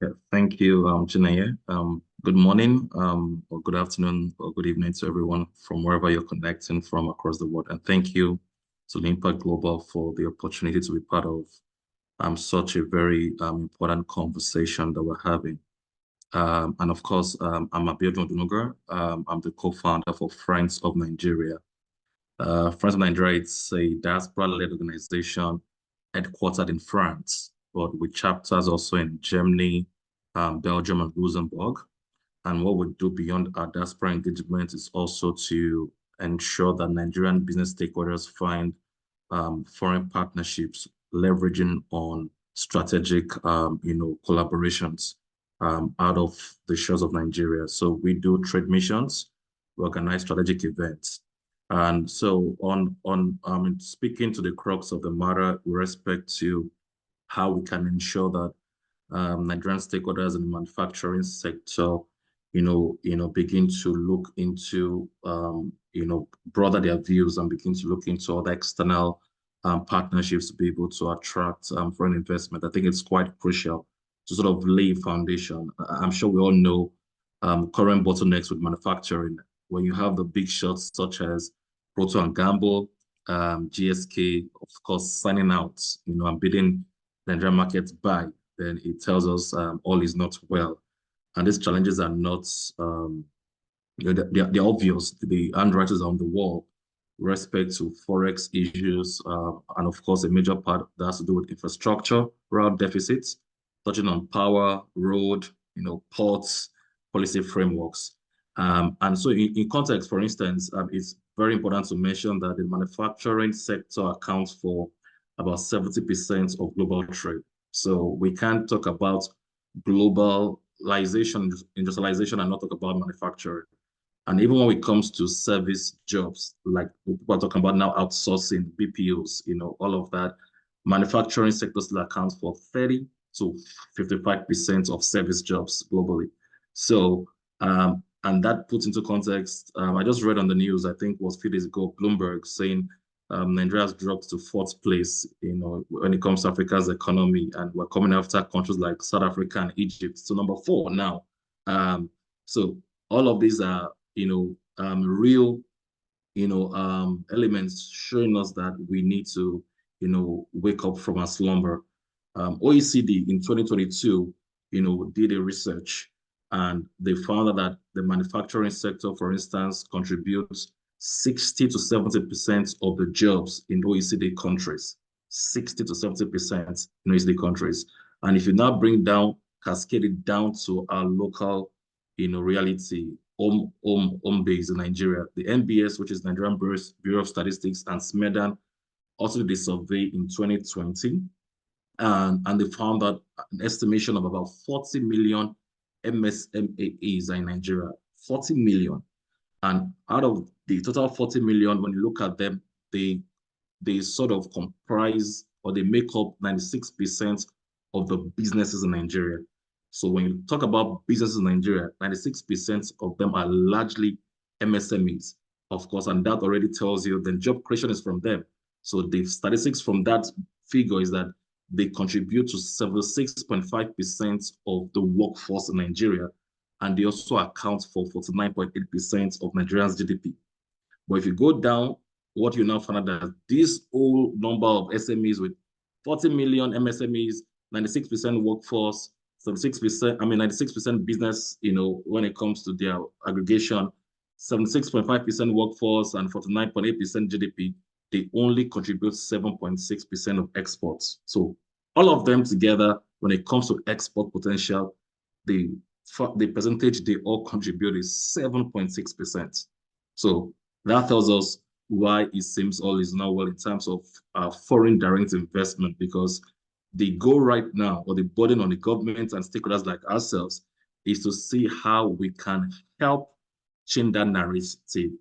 Yeah, thank you, Chineye. Good morning, or good afternoon, or good evening to everyone from wherever you're connecting from across the world. And thank you to Limpar Global for the opportunity to be part of such a very important conversation that we're having. And of course, I'm Abiodun Odunuga. I'm the co-founder for Friends of Nigeria. Friends of Nigeria, it's a diaspora-led organization headquartered in France, but with chapters also in Germany, Belgium, and Luxembourg. And what we do beyond our diaspora engagement is also to ensure that Nigerian business stakeholders find foreign partnerships, leveraging on strategic, collaborations out of the shores of Nigeria. So we do trade missions, we organize strategic events. And so on speaking to the crux of the matter with respect to how we can ensure that Nigerian stakeholders in the manufacturing sector, begin to look into, broaden their views and begin to look into other external partnerships to be able to attract foreign investment. I think it's quite crucial to sort of lay a foundation. I'm sure we all know current bottlenecks with manufacturing. When you have the big shots such as Procter and Gamble, GSK, of course, signing out, and bidding the Nigerian market buy, then it tells us all is not well. And these challenges are not, they're obvious. The handwriters on the wall with respect to forex issues, and of course, a major part that has to do with infrastructure, route deficits, touching on power, road, ports, policy frameworks. And so in context, for instance, it's very important to mention that the manufacturing sector accounts for about 70% of global trade. So we can't talk about globalization, industrialization, and not talk about manufacturing. And even when it comes to service jobs, like people are talking about now outsourcing, BPOs, all of that, manufacturing sector still accounts for 30 to 55% of service jobs globally. So, and that puts into context, I just read on the news, I think it was a few days ago, Bloomberg saying Nigeria has dropped to fourth place, when it comes to Africa's economy, and we're coming after countries like South Africa and Egypt. So number four now. So all of these are, real, elements showing us that we need to, wake up from our slumber. OECD in 2022, did a research and they found that the manufacturing sector, for instance, contributes 60 to 70% of the jobs in OECD countries. 60 to 70% in OECD countries. And if you now bring down, cascade it down to our local, reality, home base in Nigeria, the NBS, which is Nigerian Bureau of Statistics, and SMEDAN also did a survey in 2020, and they found that an estimation of about 40 million MSMEs are in Nigeria. 40 million. And out of the total 40 million, when you look at them, they sort of comprise, or they make up 96% of the businesses in Nigeria. So when you talk about businesses in Nigeria, 96% of them are largely MSMEs, of course, and that already tells you the job creation is from them. So the statistics from that figure is that they contribute to 76.5% of the workforce in Nigeria, and they also account for 49.8% of Nigeria's GDP. But if you go down, what you now find out that this whole number of SMEs with 40 million MSMEs, 96% workforce, 76%, 96% business, when it comes to their aggregation, 76.5% workforce and 49.8% GDP, they only contribute 7.6% of exports. So all of them together, when it comes to export potential, the percentage they all contribute is 7.6%. So that tells us why it seems all is not well in terms of foreign direct investment, because the goal right now, or the burden on the government and stakeholders like ourselves, is to see how we can help change that narrative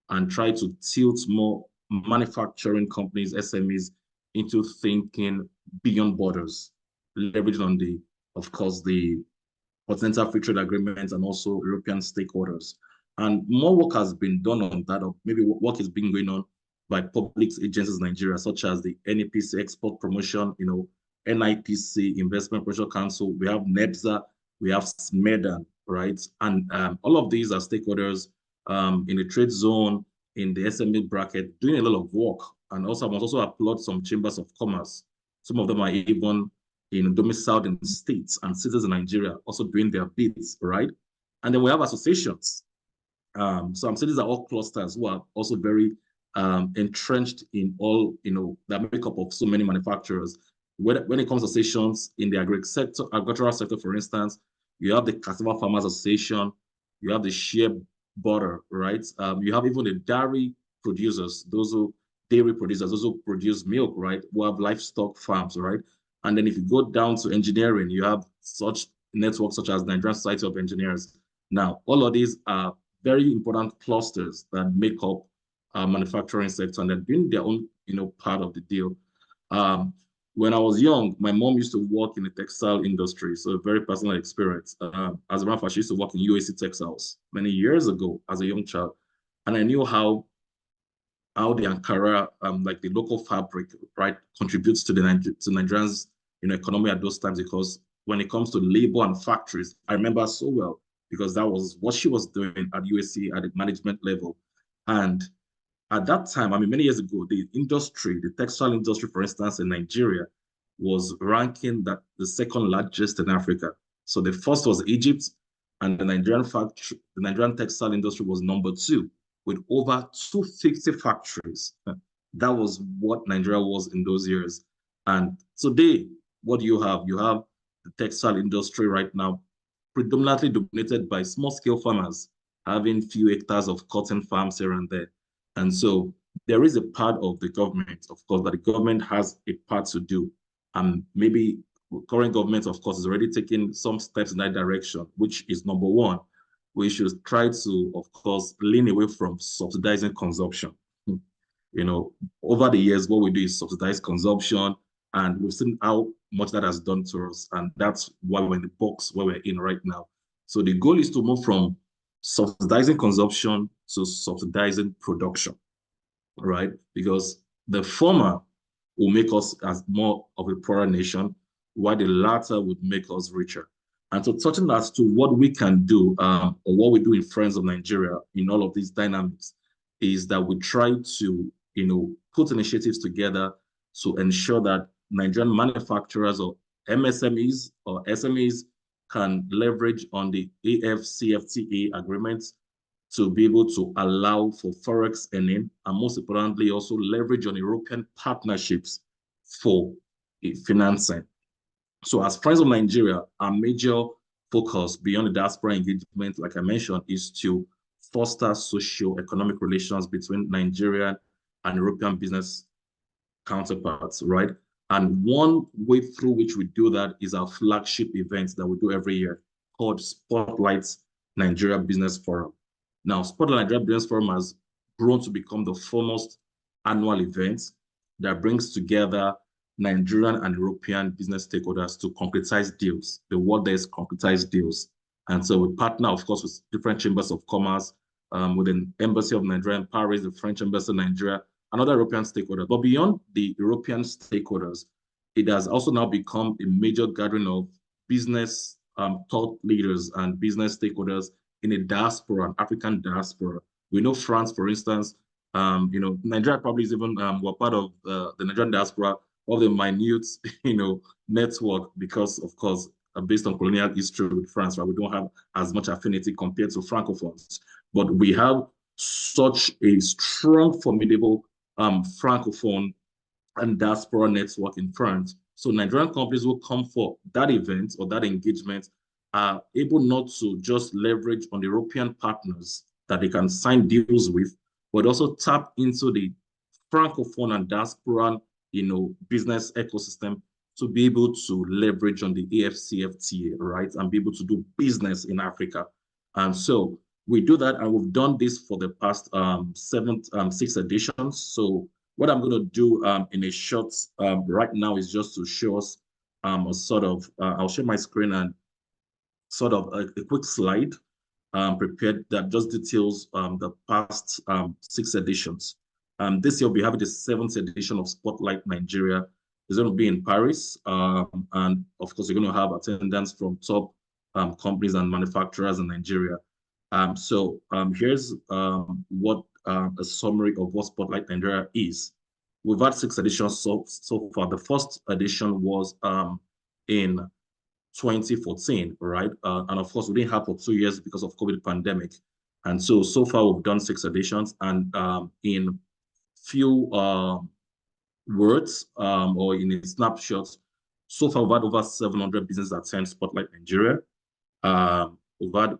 and try to tilt more manufacturing companies, SMEs, into thinking beyond borders, leveraging on of course, the Continental Free Trade Agreement and also European stakeholders. And more work has been done on that, or maybe work is being going on by public agencies in Nigeria, such as the NEPC Export Promotion, NIPC, Investment Pressure Council, we have NEBSA, we have SMEDAN, right? And all of these are stakeholders in the trade zone, in the SME bracket, doing a lot of work. And also, I must also applaud some chambers of commerce. Some of them are even domiciled in states and cities in Nigeria, also doing their bits, right? And then we have associations. So I'm saying these are all clusters who are also very entrenched in all, the makeup of so many manufacturers. When it comes to associations in the agricultural sector, for instance, you have the Cassava Farmers Association, you have the shea butter, right? You have even the dairy producers, dairy producers, those who produce milk, right? Who have livestock farms, right? And then if you go down to engineering, you have such networks such as Nigerian Society of Engineers. Now, all of these are very important clusters that make up our manufacturing sector, and they're doing their own, part of the deal. When I was young, my mom used to work in the textile industry, so a very personal experience. As a matter of fact, she used to work in UAC Textiles many years ago as a young child, and I knew how the Ankara, like the local fabric, right, contributes to Nigerians, economy at those times. Because when it comes to labor and factories, I remember so well because that was what she was doing at USC at the management level. And at that time, I mean, many years ago, the textile industry, for instance, in Nigeria, was ranking that the second largest in Africa. So the first was Egypt, and the Nigerian textile industry was number two, with over 250 factories. That was what Nigeria was in those years. And today, what do you have? You have the textile industry right now, predominantly dominated by small-scale farmers, having few hectares of cotton farms here and there. And so there is a part of the government, of course, that the government has a part to do. And maybe current government, of course, is already taking some steps in that direction, which is number one. We should try to, of course, lean away from subsidizing consumption. Over the years, what we do is subsidize consumption, and we've seen how much that has done to us. And that's why we're in the box where we're in right now. So the goal is to move from subsidizing consumption to subsidizing production, right? Because the former will make us as more of a poorer nation, while the latter would make us richer. And so touching as to what we can do, or what we do in Friends of Nigeria in all of these dynamics, is that we try to, put initiatives together to ensure that Nigerian manufacturers or MSMEs or SMEs can leverage on the AFCFTA agreements to be able to allow for forex earning, and most importantly, also leverage on European partnerships for financing. So as Friends of Nigeria, our major focus beyond the diaspora engagement, like I mentioned, is to foster socio-economic relations between Nigerian and European business counterparts, right? And one way through which we do that is our flagship event that we do every year called Spotlight Nigeria Business Forum. Now, Spotlight Nigeria Business Forum has grown to become the foremost annual event that brings together Nigerian and European business stakeholders to concretize deals. The word there is concretize deals. And so we partner, of course, with different chambers of commerce, with the Embassy of Nigeria in Paris, the French Embassy in Nigeria, and other European stakeholders. But beyond the European stakeholders, it has also now become a major gathering of business thought leaders and business stakeholders in a diaspora, an African diaspora. We know France, for instance, Nigeria probably is even, we're part of the Nigerian diaspora of the minute, network, because of course, based on colonial history with France, right, we don't have as much affinity compared to Francophones, but we have such a strong, formidable Francophone and diaspora network in France. So Nigerian companies will come for that event or that engagement are able not to just leverage on the European partners that they can sign deals with, but also tap into the Francophone and diaspora, business ecosystem to be able to leverage on the AFCFTA, right, and be able to do business in Africa. And so we do that, and we've done this for the past 6 editions. So what I'm going to do in a short right now is just to show us a sort of, I'll share my screen and sort of a quick slide prepared that just details the past 6 editions. This year we'll be having the 7th edition of Spotlight Nigeria. It's going to be in Paris. And of course, you're going to have attendance from top companies and manufacturers in Nigeria. Here's what a summary of what Spotlight Nigeria is. We've had 6 editions so far. The first edition was in 2014, right? And of course, we didn't have for 2 years because of COVID pandemic. And so far we've done 6 editions, and in few words or in a snapshot, so far we've had over 700 businesses attend Spotlight Nigeria. We've had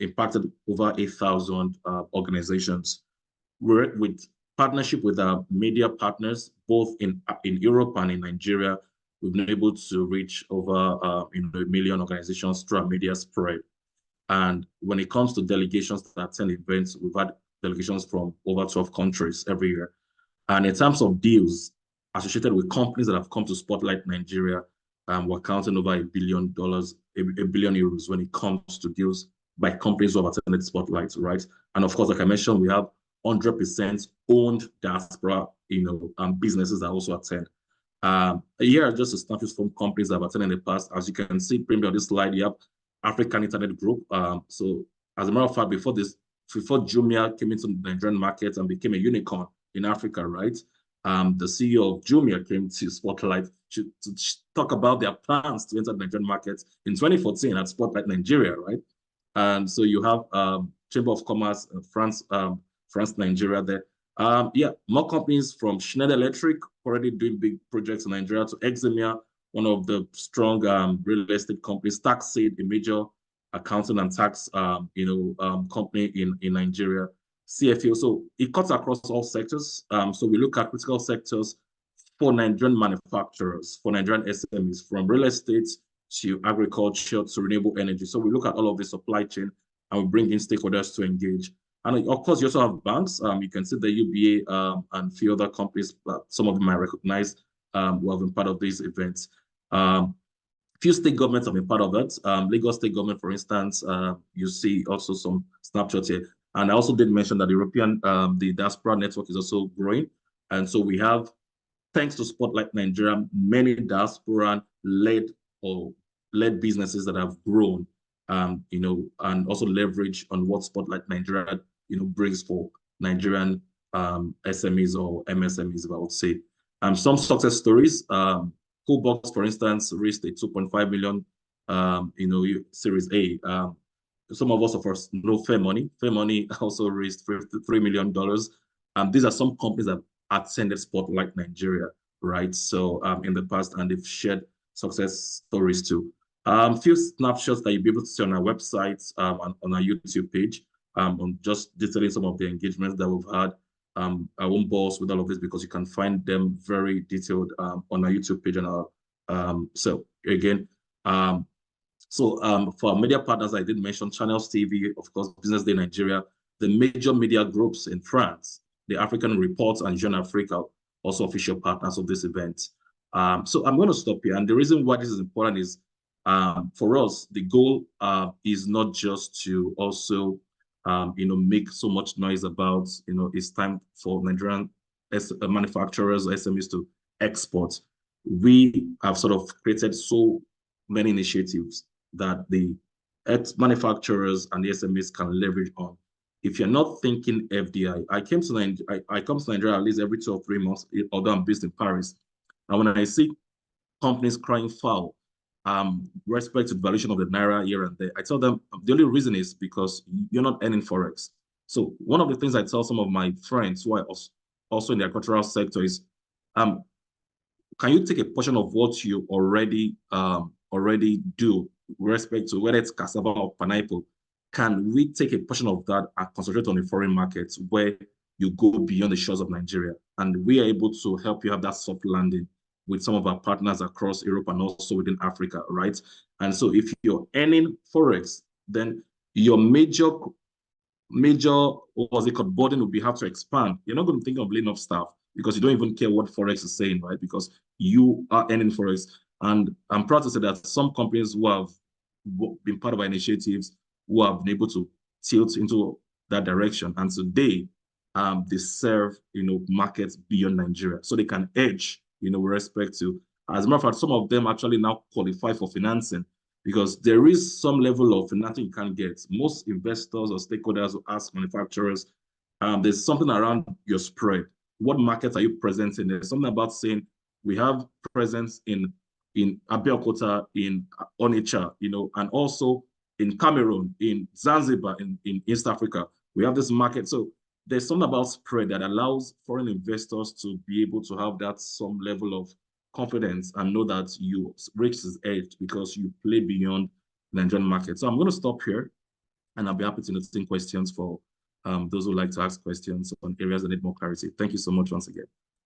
impacted over 8,000 organizations. We're with partnership with our media partners, both in Europe and in Nigeria. We've been able to reach over 1 million organizations through our media spread. And when it comes to delegations that attend events, we've had delegations from over 12 countries every year. And in terms of deals associated with companies that have come to Spotlight Nigeria, we're counting over $1 billion, €1 billion when it comes to deals by companies who have attended Spotlight, right? And of course, like I mentioned, we have 100% owned diaspora, businesses that also attend. Here are just a snapshot from companies that have attended in the past. As you can see, premium on this slide, you have African Internet Group. So as a matter of fact, before Jumia came into the Nigerian market and became a unicorn in Africa, right? The CEO of Jumia came to Spotlight to talk about their plans to enter the Nigerian market in 2014 at Spotlight Nigeria, right? And so you have Chamber of Commerce, France, Nigeria there. More companies from Schneider Electric already doing big projects in Nigeria, to Eximia, one of the strong real estate companies, TaxSaid, a major accounting and tax company in Nigeria, CFO. So it cuts across all sectors. So we look at critical sectors for Nigerian manufacturers, for Nigerian SMEs, from real estate to agriculture to renewable energy. So we look at all of the supply chain and we bring in stakeholders to engage. And of course, you also have banks. You can see the UBA and a few other companies, some of them I recognize, who have been part of these events. Few state governments have been part of it. Lagos State Government, for instance, you see also some snapshots here. And I also did mention that the diaspora network is also growing. And so we have, thanks to Spotlight Nigeria, many diaspora-led businesses that have grown, and also leverage on what Spotlight Nigeria, brings for Nigerian SMEs or MSMEs, I would say. Some success stories. Coolbox, for instance, raised a 2.5 million, Series A. Some of us, of course, know Fair Money. Fair Money also raised $3 million. These are some companies that attended Spotlight Nigeria, right? So in the past, and they've shared success stories too. Few snapshots that you'll be able to see on our website, on our YouTube page, on just detailing some of the engagements that we've had. I won't bore us with all of this because you can find them very detailed on our YouTube page and our so again. For our media partners, I did mention Channels TV, of course, Business Day Nigeria, the major media groups in France, the African Reports and Jeune Afrique, also official partners of this event. So I'm going to stop here. And the reason why this is important is for us, the goal is not just to also, make so much noise about, it's time for Nigerian manufacturers, SMEs to export. We have sort of created so many initiatives that the manufacturers and the SMEs can leverage on. If you're not thinking FDI, I come to Nigeria at least every 2 or 3 months, although I'm based in Paris. And when I see companies crying foul, respect to the valuation of the Naira here and there, I tell them the only reason is because you're not earning Forex. So one of the things I tell some of my friends who are also in the agricultural sector is, can you take a portion of what you already do with respect to whether it's cassava or pineapple? Can we take a portion of that and concentrate on the foreign markets where you go beyond the shores of Nigeria? And we are able to help you have that soft landing with some of our partners across Europe and also within Africa, right? And so if you're earning Forex, then your major, what's it called, burden would be have to expand. You're not going to think of laying off staff because you don't even care what Forex is saying, right? Because you are earning Forex. And I'm proud to say that some companies who have been part of our initiatives who have been able to tilt into that direction. And today, they serve, markets beyond Nigeria. So they can edge with respect to, as a matter of fact, some of them actually now qualify for financing because there is some level of financing you can't get. Most investors or stakeholders will ask manufacturers, there's something around your spread. What markets are you present in? There's something about saying we have presence in Abeokuta, in Onitsha, and also in Cameroon, in Zanzibar, in East Africa. We have this market. So there's something about spread that allows foreign investors to be able to have that some level of confidence and know that you reach this edge because you play beyond the Nigerian market. So I'm going to stop here and I'll be happy to entertain questions for those who like to ask questions on areas that need more clarity. Thank you so much once again.